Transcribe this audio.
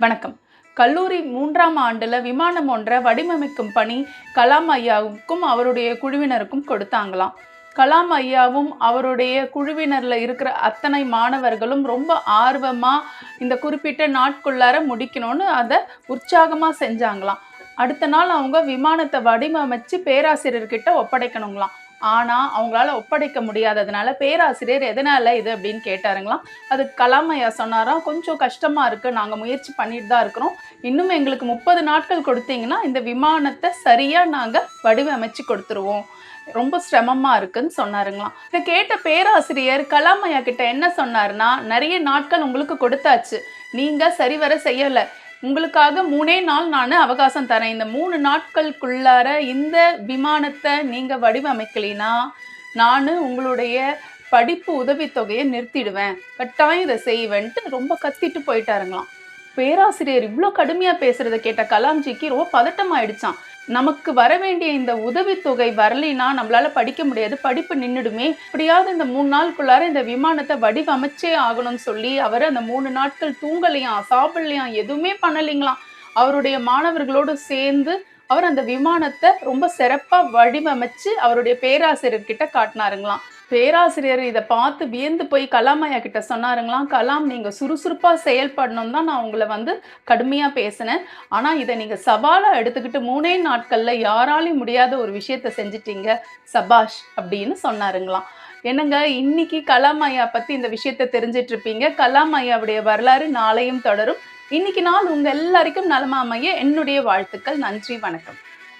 வணக்கம். கல்லூரி 3ஆம் ஆண்டுல விமானம் ஒன்றை வடிவமைக்கும் பணி கலாம் ஐயாவுக்கும் அவருடைய குழுவினருக்கும் கொடுத்தாங்களாம். கலாம் ஐயாவும் அவருடைய குழுவினர்ல இருக்கிற அத்தனை மாணவர்களும் ரொம்ப ஆர்வமா இந்த குறிப்பிட்ட நாட்குள்ளார முடிக்கணும்னு அதை உற்சாகமா செஞ்சாங்களாம். அடுத்த நாள் அவங்க விமானத்தை வடிவமைச்சு பேராசிரியர்கிட்ட ஒப்படைக்கணுங்களாம். ஆனா அவங்களால ஒப்படைக்க முடியாததுனால பேராசிரியர் எதனால இது அப்படின்னு கேட்டாருங்களாம். அதுக்கு கலாம் ஐயா சொன்னாராம், கொஞ்சம் கஷ்டமா இருக்கு, நாங்க முயற்சி பண்ணிட்டு தான் இருக்கிறோம், இன்னும் எங்களுக்கு 30 நாட்கள் கொடுத்தீங்கன்னா இந்த விமானத்தை சரியா நாங்க வடிவமைச்சு கொடுத்துருவோம், ரொம்ப சிரமமா இருக்குன்னு சொன்னாருங்களாம். இதை கேட்ட பேராசிரியர் கலாம் ஐயா கிட்ட என்ன சொன்னாருன்னா, நிறைய நாட்கள் உங்களுக்கு கொடுத்தாச்சு, நீங்க சரிவர செய்யல, உங்களுக்காக 3 நாள் நான் அவகாசம் தரேன், இந்த 3 நாட்களுக்குள்ளார இந்த விமானத்தை நீங்க வடிவமைக்கலினா நான் உங்களுடைய படிப்பு உதவித்தொகையை நிறுத்திடுவேன், கட்டாயம் இதை செய்வேன்ட்டு ரொம்ப கத்திட்டு போயிட்டாருங்களாம். பேராசிரியர் இவ்வளோ கடுமையா பேசுறதை கேட்ட கலாம்ஜிக்கு ரொம்ப பதட்டம் ஆயிடுச்சான். நமக்கு வர வேண்டிய இந்த உதவித்தொகை வரலினா நம்மளால படிக்க முடியாது, படிப்பு நின்றுடுமே, இப்படியாவது இந்த 3 நாளுக்குள்ளார இந்த விமானத்தை வடிவமைச்சே ஆகணும்னு சொல்லி அவர் அந்த 3 நாட்கள் தூங்கலையாம், சாப்பிடலையாம், எதுவுமே பண்ணலைங்களாம். அவருடைய மாணவர்களோடு சேர்ந்து அவர் அந்த விமானத்தை ரொம்ப சிறப்பா வடிவமைச்சு அவருடைய பேராசிரியர்கிட்ட காட்டினாருங்களாம். பேராசிரியர் இதை பார்த்து வியந்து போய் கலாம் ஐயா கிட்ட சொன்னாருங்களாம், கலாம், நீங்க சுறுசுறுப்பா செயல்படணும் தான் நான் உங்களை கடுமையா பேசினேன், ஆனா இதை நீங்க சவாலா எடுத்துக்கிட்டு 3 நாட்கள்ல யாராலையும் முடியாத ஒரு விஷயத்த செஞ்சிட்டீங்க, சபாஷ் அப்படின்னு சொன்னாருங்களாம். என்னங்க, இன்னைக்கு கலாம் ஐயா பத்தி இந்த விஷயத்த தெரிஞ்சிட்டு இருப்பீங்க. கலாம் ஐயாவுடைய வரலாறு நாளையும் தொடரும். இன்னைக்கு நாள் உங்க எல்லாருக்கும் நலமா அமைய என்னுடைய வாழ்த்துக்கள். நன்றி, வணக்கம்.